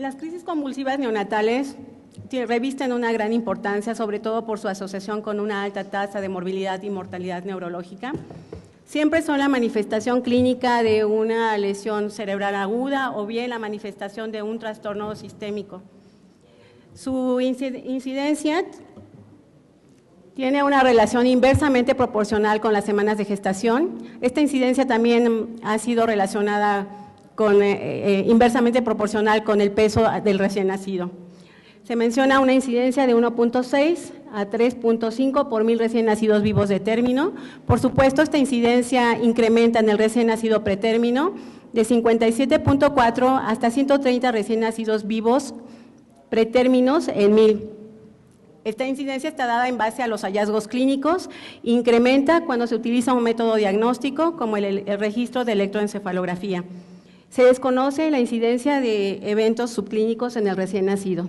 Las crisis convulsivas neonatales revisten una gran importancia, sobre todo por su asociación con una alta tasa de morbilidad y mortalidad neurológica. Siempre son la manifestación clínica de una lesión cerebral aguda o bien la manifestación de un trastorno sistémico. Su incidencia tiene una relación inversamente proporcional con las semanas de gestación. Esta incidencia también ha sido relacionada con, inversamente proporcional con el peso del recién nacido. Se menciona una incidencia de 1.6 a 3.5 por 1000 recién nacidos vivos de término. Por supuesto, esta incidencia incrementa en el recién nacido pretérmino de 57.4 hasta 130 recién nacidos vivos pretérminos en 1000. Esta incidencia está dada en base a los hallazgos clínicos, incrementa cuando se utiliza un método diagnóstico como el registro de electroencefalografía. Se desconoce la incidencia de eventos subclínicos en el recién nacido.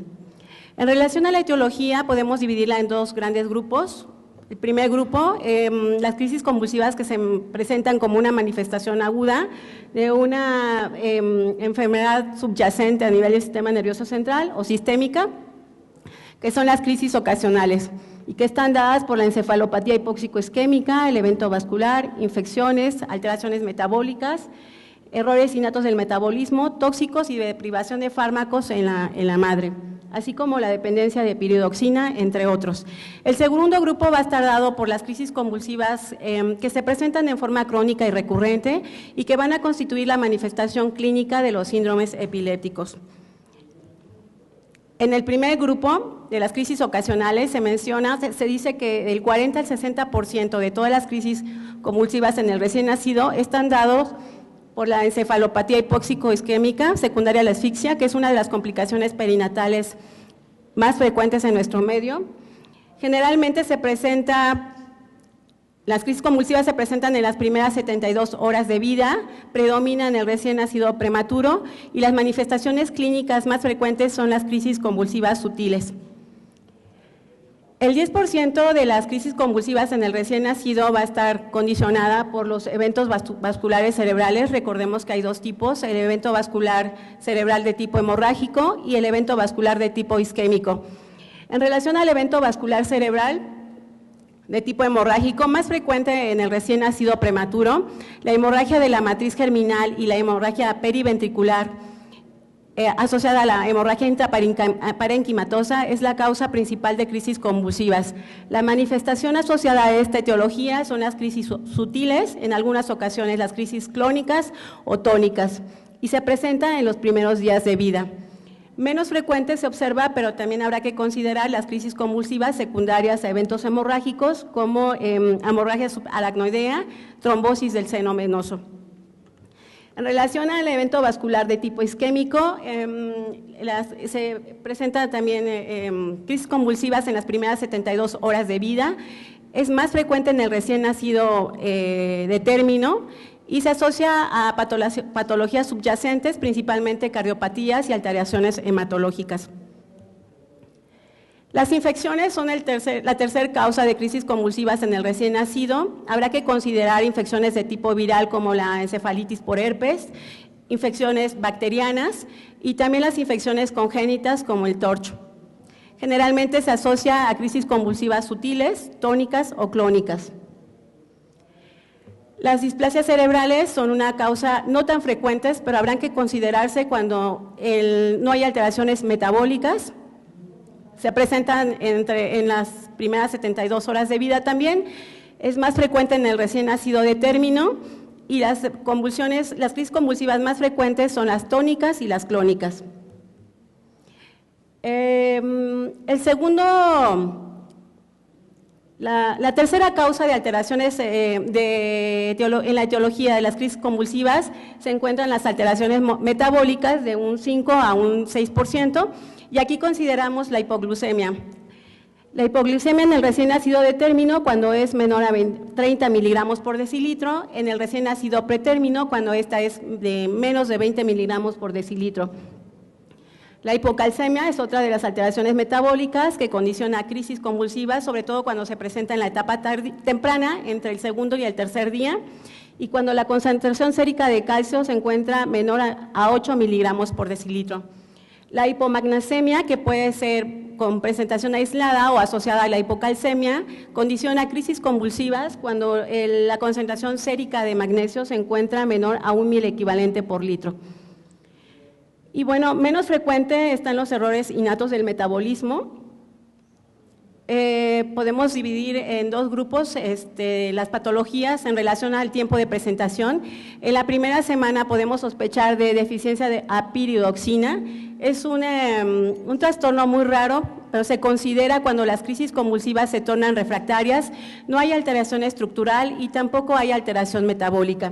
En relación a la etiología, podemos dividirla en dos grandes grupos. El primer grupo, las crisis convulsivas que se presentan como una manifestación aguda de una enfermedad subyacente a nivel del sistema nervioso central o sistémica, que son las crisis ocasionales y que están dadas por la encefalopatía hipóxico-isquémica, el evento vascular, infecciones, alteraciones metabólicas, errores innatos del metabolismo, tóxicos y de privación de fármacos en la madre, así como la dependencia de piridoxina, entre otros. El segundo grupo va a estar dado por las crisis convulsivas que se presentan en forma crónica y recurrente y que van a constituir la manifestación clínica de los síndromes epilépticos. En el primer grupo de las crisis ocasionales se dice que del 40 al 60% de todas las crisis convulsivas en el recién nacido están dados por la encefalopatía hipóxico-isquémica secundaria a la asfixia, que es una de las complicaciones perinatales más frecuentes en nuestro medio. Generalmente las crisis convulsivas se presentan en las primeras 72 horas de vida, predominan el recién nacido prematuro y las manifestaciones clínicas más frecuentes son las crisis convulsivas sutiles. El 10% de las crisis convulsivas en el recién nacido va a estar condicionada por los eventos vasculares cerebrales. Recordemos que hay dos tipos, el evento vascular cerebral de tipo hemorrágico y el evento vascular de tipo isquémico. En relación al evento vascular cerebral de tipo hemorrágico, más frecuente en el recién nacido prematuro, la hemorragia de la matriz germinal y la hemorragia periventricular asociada a la hemorragia intraparenquimatosa es la causa principal de crisis convulsivas. La manifestación asociada a esta etiología son las crisis sutiles, en algunas ocasiones las crisis clónicas o tónicas, y se presenta en los primeros días de vida. Menos frecuente se observa, pero también habrá que considerar las crisis convulsivas secundarias a eventos hemorrágicos como hemorragia subaracnoidea, trombosis del seno venoso. En relación al evento vascular de tipo isquémico, se presentan también crisis convulsivas en las primeras 72 horas de vida. Es más frecuente en el recién nacido de término y se asocia a patologías subyacentes, principalmente cardiopatías y alteraciones hematológicas. Las infecciones son la tercera causa de crisis convulsivas en el recién nacido. Habrá que considerar infecciones de tipo viral como la encefalitis por herpes, infecciones bacterianas y también las infecciones congénitas como el torcho. Generalmente se asocia a crisis convulsivas sutiles, tónicas o clónicas. Las displasias cerebrales son una causa no tan frecuentes, pero habrán que considerarse cuando no hay alteraciones metabólicas. Se presentan en las primeras 72 horas de vida también, es más frecuente en el recién nacido de término y las crisis convulsivas más frecuentes son las tónicas y las clónicas. La tercera causa de alteraciones en la etiología de las crisis convulsivas se encuentran las alteraciones metabólicas de un 5 a un 6%, y aquí consideramos la hipoglucemia. La hipoglucemia en el recién nacido de término cuando es menor a 30 miligramos por decilitro, en el recién nacido pretérmino cuando esta es de menos de 20 miligramos por decilitro. La hipocalcemia es otra de las alteraciones metabólicas que condiciona crisis convulsivas, sobre todo cuando se presenta en la etapa temprana, entre el segundo y el tercer día, y cuando la concentración sérica de calcio se encuentra menor a 8 miligramos por decilitro. La hipomagnesemia, que puede ser con presentación aislada o asociada a la hipocalcemia, condiciona crisis convulsivas cuando la concentración sérica de magnesio se encuentra menor a 1 miliequivalente por litro. Y bueno, menos frecuente están los errores innatos del metabolismo. Podemos dividir en dos grupos las patologías en relación al tiempo de presentación. En la primera semana podemos sospechar de deficiencia de apiridoxina. Es un trastorno muy raro, pero se considera cuando las crisis convulsivas se tornan refractarias, no hay alteración estructural y tampoco hay alteración metabólica.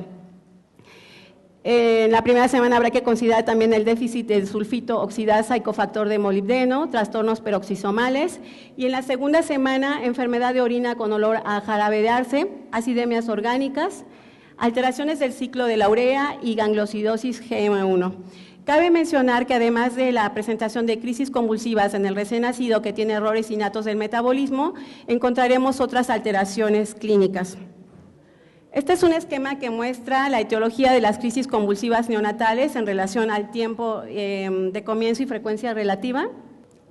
En la primera semana habrá que considerar también el déficit de sulfito oxidasa y cofactor de molibdeno, trastornos peroxisomales, y en la segunda semana enfermedad de orina con olor a jarabe de arce, acidemias orgánicas, alteraciones del ciclo de la urea y gangliosidosis GM1. Cabe mencionar que además de la presentación de crisis convulsivas en el recién nacido que tiene errores innatos del metabolismo, encontraremos otras alteraciones clínicas. Este es un esquema que muestra la etiología de las crisis convulsivas neonatales en relación al tiempo de comienzo y frecuencia relativa.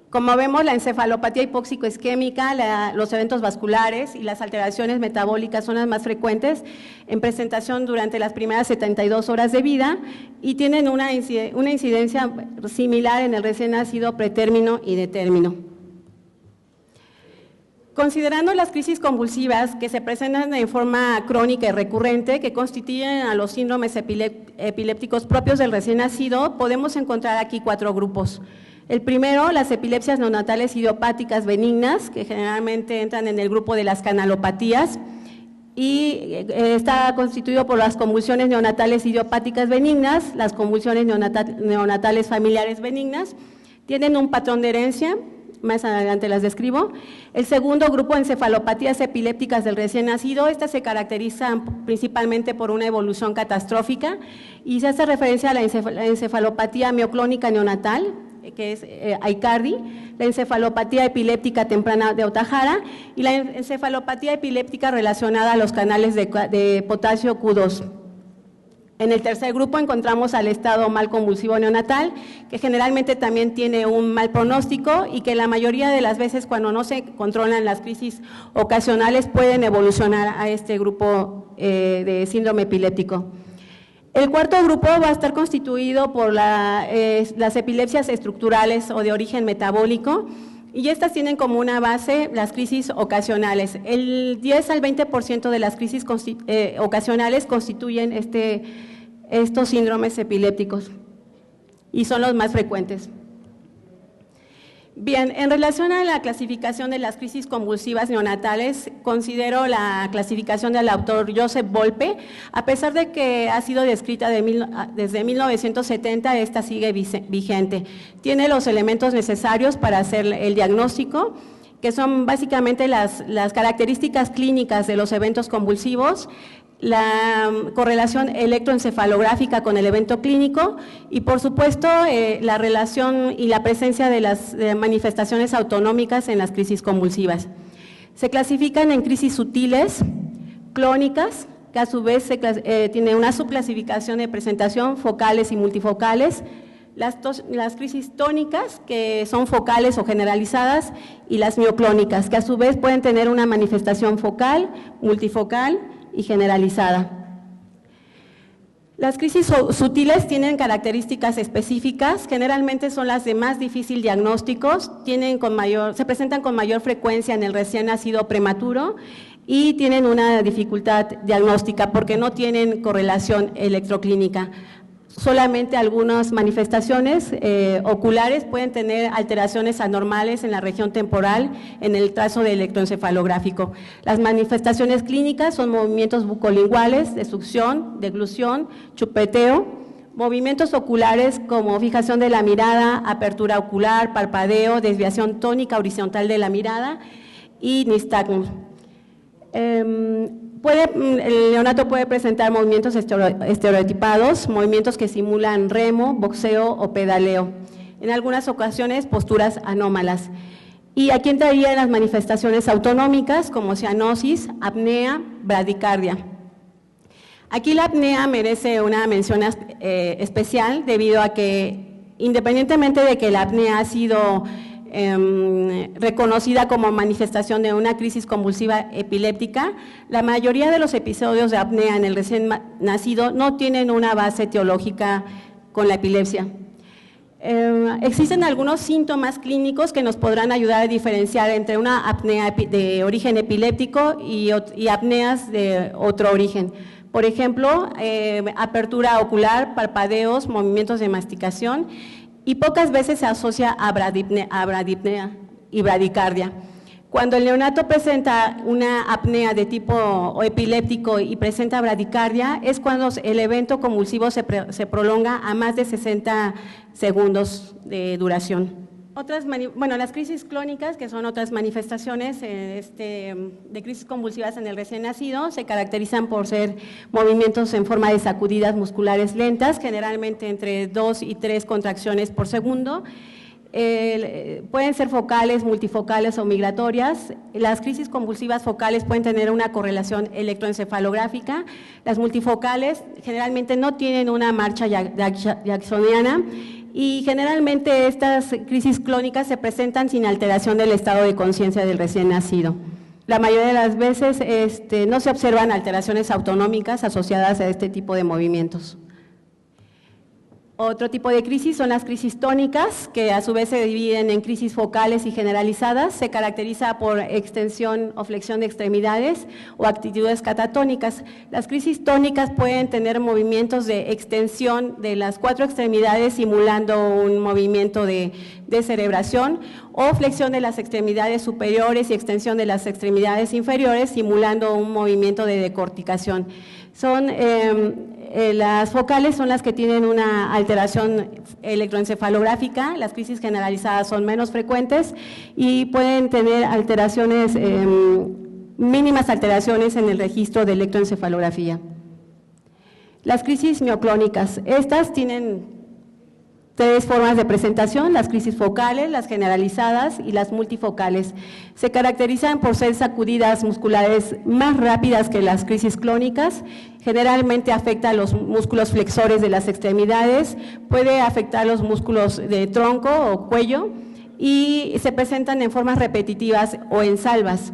Como vemos, la encefalopatía hipóxico-isquémica, los eventos vasculares y las alteraciones metabólicas son las más frecuentes en presentación durante las primeras 72 horas de vida y tienen una incidencia similar en el recién nacido pretérmino y de término. Considerando las crisis convulsivas que se presentan en forma crónica y recurrente, que constituyen a los síndromes epilépticos propios del recién nacido, podemos encontrar aquí 4 grupos. El primero, las epilepsias neonatales idiopáticas benignas, que generalmente entran en el grupo de las canalopatías, y está constituido por las convulsiones neonatales idiopáticas benignas, las convulsiones neonatales familiares benignas, tienen un patrón de herencia, más adelante las describo. El segundo grupo, encefalopatías epilépticas del recién nacido, estas se caracterizan principalmente por una evolución catastrófica y se hace referencia a la encefalopatía mioclónica neonatal, que es Aicardi, la encefalopatía epiléptica temprana de Ohtahara y la encefalopatía epiléptica relacionada a los canales de potasio Q2. En el tercer grupo encontramos al estado mal convulsivo neonatal, que generalmente también tiene un mal pronóstico y que la mayoría de las veces cuando no se controlan las crisis ocasionales pueden evolucionar a este grupo de síndrome epiléptico. El cuarto grupo va a estar constituido por las epilepsias estructurales o de origen metabólico, y estas tienen como una base las crisis ocasionales. El 10 al 20% de las crisis ocasionales constituyen estos síndromes epilépticos y son los más frecuentes. Bien, en relación a la clasificación de las crisis convulsivas neonatales, considero la clasificación del autor Joseph Volpe. A pesar de que ha sido descrita desde 1970, esta sigue vigente. Tiene los elementos necesarios para hacer el diagnóstico, que son básicamente las características clínicas de los eventos convulsivos, la correlación electroencefalográfica con el evento clínico y, por supuesto, la relación y la presencia de las manifestaciones autonómicas en las crisis convulsivas. Se clasifican en crisis sutiles, clónicas, que a su vez tiene una subclasificación de presentación, focales y multifocales, las crisis tónicas, que son focales o generalizadas, y las mioclónicas, que a su vez pueden tener una manifestación focal, multifocal y generalizada. Las crisis sutiles tienen características específicas, generalmente son las de más difícil diagnóstico, se presentan con mayor frecuencia en el recién nacido prematuro y tienen una dificultad diagnóstica porque no tienen correlación electroclínica. Solamente algunas manifestaciones oculares pueden tener alteraciones anormales en la región temporal en el trazo de electroencefalográfico. Las manifestaciones clínicas son movimientos bucolinguales, de succión, deglución, chupeteo, movimientos oculares como fijación de la mirada, apertura ocular, parpadeo, desviación tónica horizontal de la mirada y nistagmus. El neonato puede presentar movimientos estereotipados, movimientos que simulan remo, boxeo o pedaleo. En algunas ocasiones, posturas anómalas. Y aquí entrarían las manifestaciones autonómicas como cianosis, apnea, bradicardia. Aquí la apnea merece una mención especial debido a que independientemente de que la apnea ha sido reconocida como manifestación de una crisis convulsiva epiléptica, la mayoría de los episodios de apnea en el recién nacido no tienen una base etiológica con la epilepsia. Existen algunos síntomas clínicos que nos podrán ayudar a diferenciar entre una apnea de origen epiléptico y apneas de otro origen. Por ejemplo, apertura ocular, parpadeos, movimientos de masticación, y pocas veces se asocia a bradipnea y bradicardia. Cuando el neonato presenta una apnea de tipo epiléptico y presenta bradicardia, es cuando el evento convulsivo se prolonga a más de 60 segundos de duración. Las crisis clónicas, que son otras manifestaciones de crisis convulsivas en el recién nacido, se caracterizan por ser movimientos en forma de sacudidas musculares lentas, generalmente entre 2 y 3 contracciones por segundo. Pueden ser focales, multifocales o migratorias. Las crisis convulsivas focales pueden tener una correlación electroencefalográfica. Las multifocales generalmente no tienen una marcha jacksoniana, y generalmente estas crisis clónicas se presentan sin alteración del estado de conciencia del recién nacido. La mayoría de las veces no se observan alteraciones autonómicas asociadas a este tipo de movimientos. Otro tipo de crisis son las crisis tónicas, que a su vez se dividen en crisis focales y generalizadas. Se caracteriza por extensión o flexión de extremidades o actitudes catatónicas. Las crisis tónicas pueden tener movimientos de extensión de las 4 extremidades simulando un movimiento de cerebración, o flexión de las extremidades superiores y extensión de las extremidades inferiores simulando un movimiento de decorticación. Las focales son las que tienen una alteración electroencefalográfica. Las crisis generalizadas son menos frecuentes y pueden tener alteraciones, mínimas alteraciones en el registro de electroencefalografía. Las crisis mioclónicas, estas tienen 3 formas de presentación: las crisis focales, las generalizadas y las multifocales. Se caracterizan por ser sacudidas musculares más rápidas que las crisis clónicas. Generalmente afecta a los músculos flexores de las extremidades, puede afectar los músculos de tronco o cuello, y se presentan en formas repetitivas o en salvas.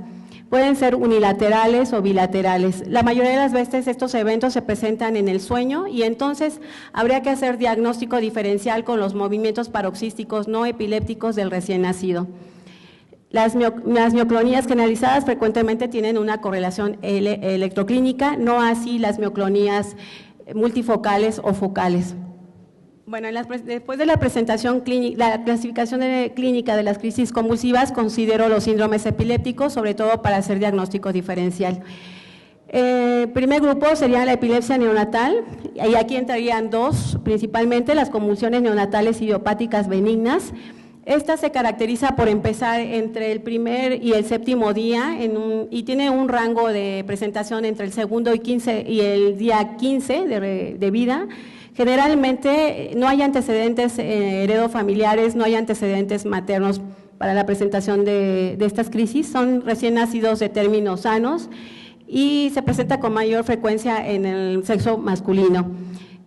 Pueden ser unilaterales o bilaterales. La mayoría de las veces estos eventos se presentan en el sueño, y entonces habría que hacer diagnóstico diferencial con los movimientos paroxísticos no epilépticos del recién nacido. Las mioclonías generalizadas frecuentemente tienen una correlación electroclínica, no así las mioclonías multifocales o focales. Bueno, después de la presentación clínica, la clasificación clínica de las crisis convulsivas, considero los síndromes epilépticos, sobre todo para hacer diagnóstico diferencial. Primer grupo sería la epilepsia neonatal, y aquí entrarían 2, principalmente las convulsiones neonatales idiopáticas benignas. Esta se caracteriza por empezar entre el primer y el 7º día y tiene un rango de presentación entre el segundo y el día 15 de vida. Generalmente no hay antecedentes heredofamiliares, no hay antecedentes maternos para la presentación de estas crisis. Son recién nacidos de términos sanos y se presenta con mayor frecuencia en el sexo masculino.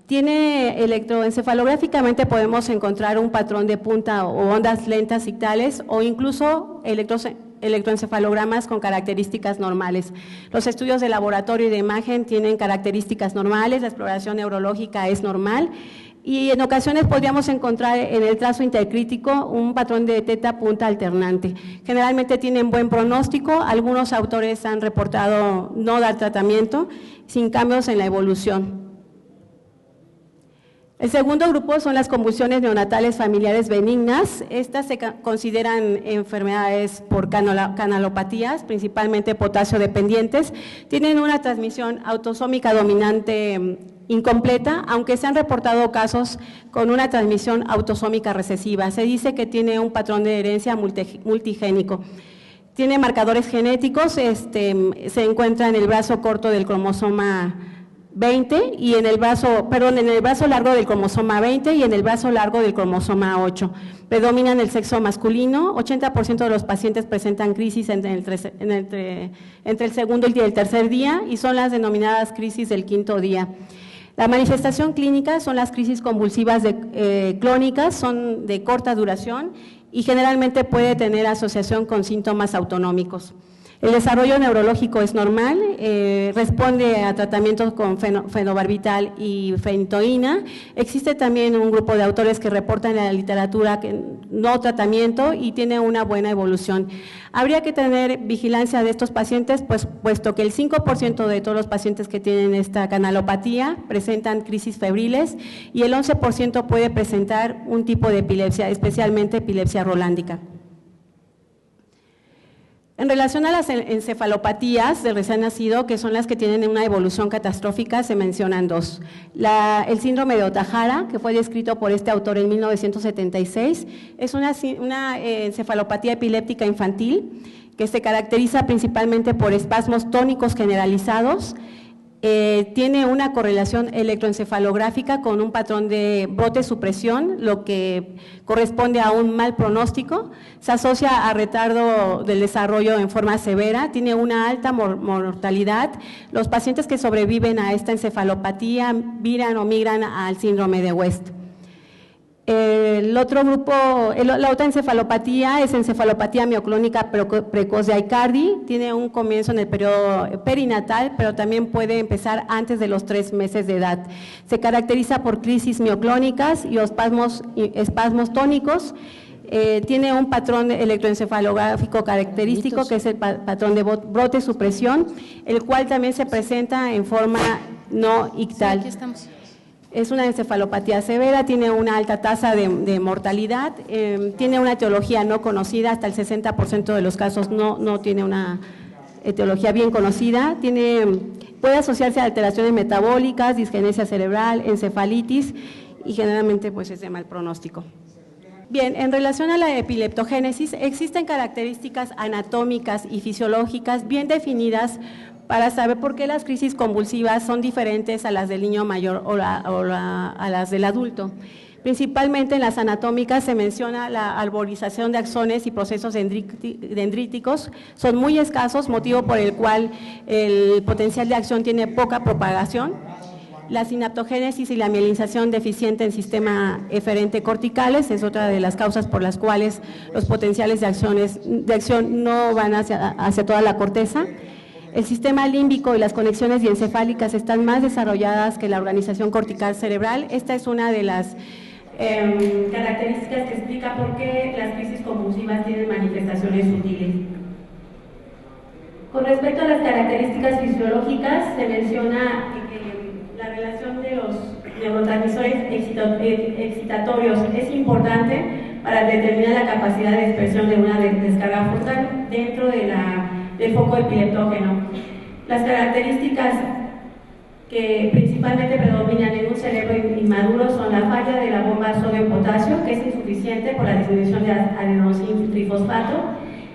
Electroencefalográficamente podemos encontrar un patrón de punta o ondas lentas ictales, o incluso electroencefalogramas con características normales. Los estudios de laboratorio y de imagen tienen características normales, la exploración neurológica es normal, y en ocasiones podríamos encontrar en el trazo intercrítico un patrón de teta punta alternante. Generalmente tienen buen pronóstico. Algunos autores han reportado no dar tratamiento sin cambios en la evolución. El segundo grupo son las convulsiones neonatales familiares benignas. Estas se consideran enfermedades por canalopatías, principalmente potasio dependientes. Tienen una transmisión autosómica dominante incompleta, aunque se han reportado casos con una transmisión autosómica recesiva. Se dice que tiene un patrón de herencia multigénico. Tiene marcadores genéticos, se encuentra en el brazo corto del cromosoma 20 y en el brazo largo del cromosoma 20 y en el brazo largo del cromosoma 8. Predominan el sexo masculino. 80% de los pacientes presentan crisis entre el segundo y el tercer día, y son las denominadas crisis del 5.º día. La manifestación clínica son las crisis convulsivas clónicas, son de corta duración y generalmente puede tener asociación con síntomas autonómicos. El desarrollo neurológico es normal, responde a tratamientos con fenobarbital y fenitoína. Existe también un grupo de autores que reportan en la literatura que no tratamiento y tiene una buena evolución. Habría que tener vigilancia de estos pacientes, puesto que el 5% de todos los pacientes que tienen esta canalopatía presentan crisis febriles y el 11% puede presentar un tipo de epilepsia, especialmente epilepsia rolándica. En relación a las encefalopatías del recién nacido, que son las que tienen una evolución catastrófica, se mencionan dos. El síndrome de Ohtahara, que fue descrito por este autor en 1976, es una encefalopatía epiléptica infantil que se caracteriza principalmente por espasmos tónicos generalizados. Tiene una correlación electroencefalográfica con un patrón de brote-supresión, lo que corresponde a un mal pronóstico. Se asocia a retardo del desarrollo en forma severa, tiene una alta mortalidad. Los pacientes que sobreviven a esta encefalopatía viran o migran al síndrome de West. El otro grupo, la otra encefalopatía es encefalopatía mioclónica precoz de Aicardi, tiene un comienzo en el periodo perinatal, pero también puede empezar antes de los 3 meses de edad. Se caracteriza por crisis mioclónicas y espasmos tónicos. Tiene un patrón electroencefalográfico característico, que es el patrón de brote-supresión, el cual también se presenta en forma no ictal. Sí, aquí estamos. Es una encefalopatía severa, tiene una alta tasa de mortalidad, tiene una etiología no conocida, hasta el 60% de los casos no tiene una etiología bien conocida, puede asociarse a alteraciones metabólicas, disgenesia cerebral, encefalitis y generalmente pues es de mal pronóstico. Bien, en relación a la epileptogénesis, existen características anatómicas y fisiológicas bien definidas para saber por qué las crisis convulsivas son diferentes a las del niño mayor o a las del adulto. Principalmente en las anatómicas se menciona la arborización de axones y procesos dendríticos, son muy escasos, motivo por el cual el potencial de acción tiene poca propagación. La sinaptogénesis y la mielinización deficiente en sistema eferente corticales es otra de las causas por las cuales los potenciales de acción no van hacia toda la corteza. El sistema límbico y las conexiones diencefálicas están más desarrolladas que la organización cortical cerebral. Esta es una de las características que explica por qué las crisis convulsivas tienen manifestaciones sutiles. Con respecto a las características fisiológicas, se menciona que la relación de los neurotransmisores excitatorios es importante para determinar la capacidad de expresión de una descarga frontal dentro del foco epileptógeno. Las características que principalmente predominan en un cerebro inmaduro son la falla de la bomba sodio-potasio, que es insuficiente por la disminución de adenosín-trifosfato,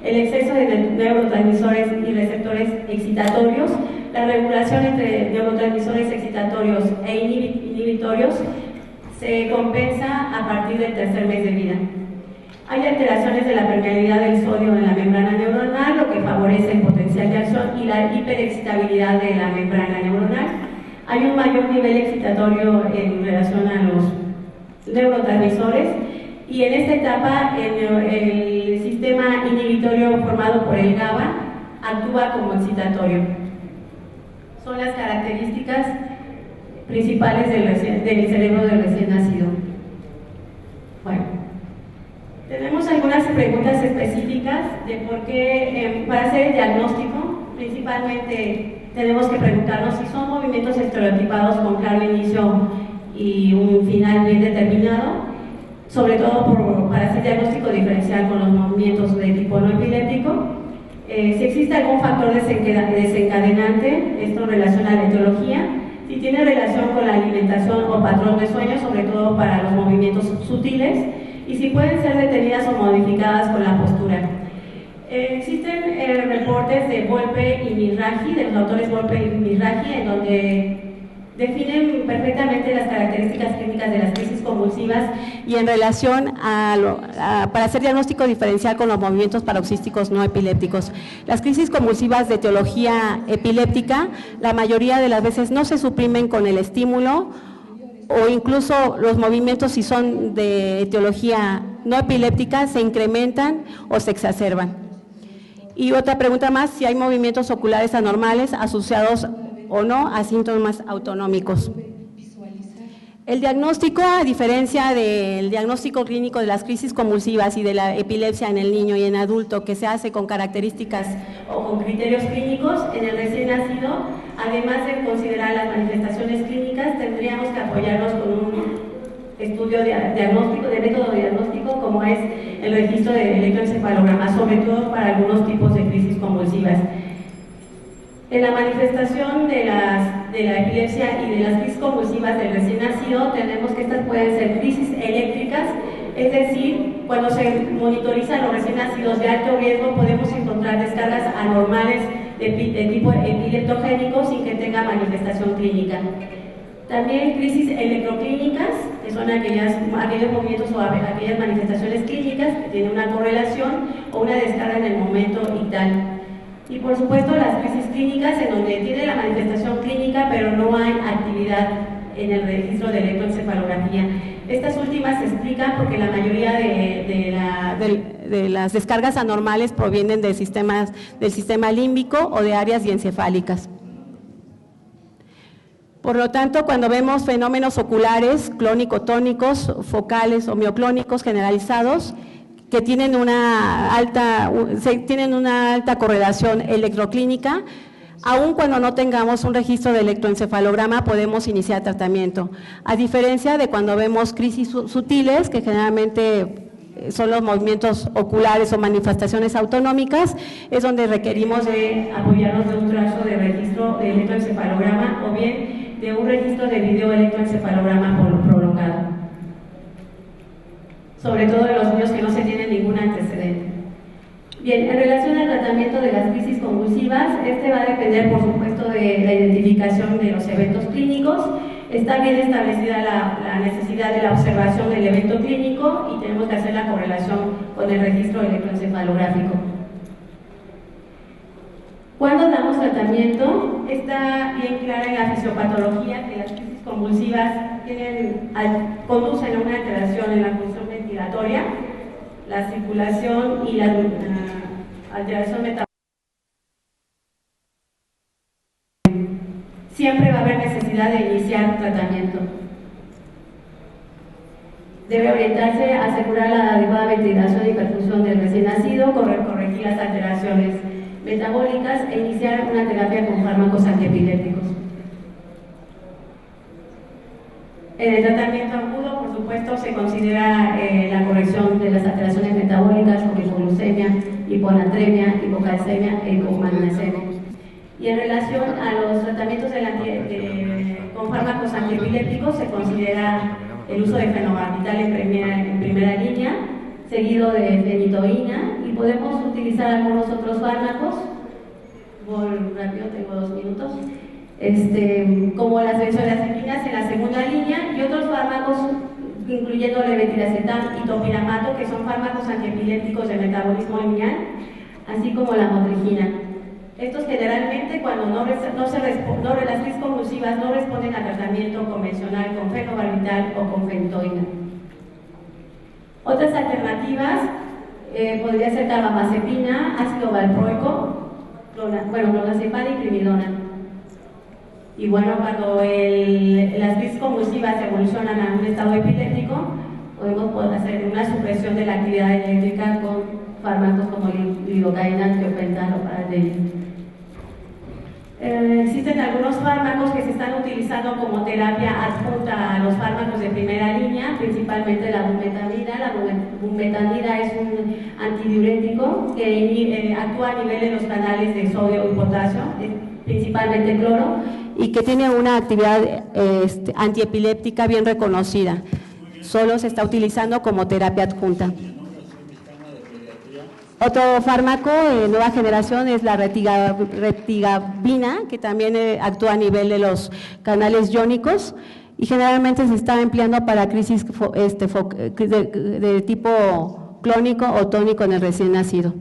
el exceso de neurotransmisores y receptores excitatorios, la regulación entre neurotransmisores excitatorios e inhibitorios se compensa a partir del 3er mes de vida. Hay alteraciones de la permeabilidad del sodio en la membrana neuronal, lo que favorece el potencial de acción y la hiperexcitabilidad de la membrana neuronal. Hay un mayor nivel excitatorio en relación a los neurotransmisores y en esta etapa el sistema inhibitorio formado por el GABA actúa como excitatorio. Son las características principales del cerebro del recién nacido. Bueno. Tenemos algunas preguntas específicas de por qué, para hacer el diagnóstico, principalmente tenemos que preguntarnos si son movimientos estereotipados con claro inicio y un final bien determinado, sobre todo para hacer diagnóstico diferencial con los movimientos de tipo no epiléptico. Si existe algún factor desencadenante, esto en relación a la etiología, si tiene relación con la alimentación o patrón de sueño, sobre todo para los movimientos sutiles, y si pueden ser detenidas o modificadas con la postura. Existen reportes de Volpe y Mizrahi, de los autores Volpe y Mizrahi, en donde definen perfectamente las características clínicas de las crisis convulsivas y en relación para hacer diagnóstico diferencial con los movimientos paroxísticos no epilépticos. Las crisis convulsivas de etiología epiléptica, la mayoría de las veces no se suprimen con el estímulo, o incluso los movimientos, si son de etiología no epiléptica, se incrementan o se exacerban. Y otra pregunta más, si hay movimientos oculares anormales asociados o no a síntomas autonómicos. El diagnóstico, a diferencia del diagnóstico clínico de las crisis convulsivas y de la epilepsia en el niño y en adulto, que se hace con características o con criterios clínicos, en el recién nacido, además de considerar las manifestaciones clínicas, tendríamos que apoyarnos con un estudio diagnóstico, de método diagnóstico, como es el registro de electroencefalograma, sobre todo para algunos tipos de crisis convulsivas. En la manifestación de la epilepsia y de las crisis convulsivas del recién nacido, tenemos que estas pueden ser crisis eléctricas, es decir, cuando se monitorizan los recién nacidos de alto riesgo, podemos encontrar descargas anormales de tipo epileptogénico sin que tenga manifestación clínica. También crisis electroclínicas, que son aquellos movimientos o aquellas manifestaciones clínicas que tienen una correlación o una descarga en el momento ictal. Y por supuesto las crisis clínicas en donde tiene la manifestación clínica pero no hay actividad en el registro de electroencefalografía. Estas últimas se explican porque la mayoría de las descargas anormales provienen del sistema límbico o de áreas diencefálicas. Por lo tanto, cuando vemos fenómenos oculares, clónico-tónicos, focales o mioclónicos generalizados, que tienen una alta correlación electroclínica, aun cuando no tengamos un registro de electroencefalograma podemos iniciar tratamiento, a diferencia de cuando vemos crisis sutiles, que generalmente son los movimientos oculares o manifestaciones autonómicas, es donde requerimos de apoyarnos de un trazo de registro de electroencefalograma o bien de un registro de videoelectroencefalograma prolongado, sobre todo en los niños que no se tienen ningún antecedente. Bien, en relación al tratamiento de las crisis convulsivas, este va a depender, por supuesto, de la identificación de los eventos clínicos. Está bien establecida la necesidad de la observación del evento clínico y tenemos que hacer la correlación con el registro electroencefalográfico. Cuando damos tratamiento, está bien clara en la fisiopatología que las crisis convulsivas conducen a una alteración en la función ventilatoria, la circulación y la alteración metabólica. Siempre va a haber necesidad de iniciar tratamiento. Debe orientarse a asegurar la adecuada ventilación y perfusión del recién nacido, corregir las alteraciones metabólicas e iniciar una terapia con fármacos antiepilépticos. En el tratamiento agudo, por supuesto, se considera la corrección de las alteraciones metabólicas como hipoglucemia, hiponatremia, hipocalcemia e hipomagnesemia. Y en relación a los tratamientos con fármacos antiepilépticos, se considera el uso de fenobarbital en primera línea, seguido de fenitoína, y podemos utilizar algunos otros fármacos, rápido, tengo 2 minutos, como las benzodiazepinas en la segunda línea, y otros fármacos incluyendo levetiracetam y topiramato, que son fármacos antiepilépticos de metabolismo lineal, así como la motrigina. Estos generalmente, cuando las crisis convulsivas no responden a tratamiento convencional con fenobarbital o con fenitoína. Otras alternativas podría ser carbamazepina, ácido valproico, clonazepam y primidona. Y bueno, cuando las crisis convulsivas evolucionan a un estado epiléptico, podemos hacer una supresión de la actividad eléctrica con fármacos como lidocaína, tiopental o paradil. Existen algunos fármacos que se están utilizando como terapia adjunta a los fármacos de primera línea, principalmente la bumetanida. La bumetanida es un antidiurético que actúa a nivel de los canales de sodio y potasio, principalmente cloro, y que tiene una actividad antiepiléptica bien reconocida. Solo se está utilizando como terapia adjunta. Otro fármaco de nueva generación es la retigabina, que también actúa a nivel de los canales iónicos y generalmente se está empleando para crisis de tipo clónico o tónico en el recién nacido.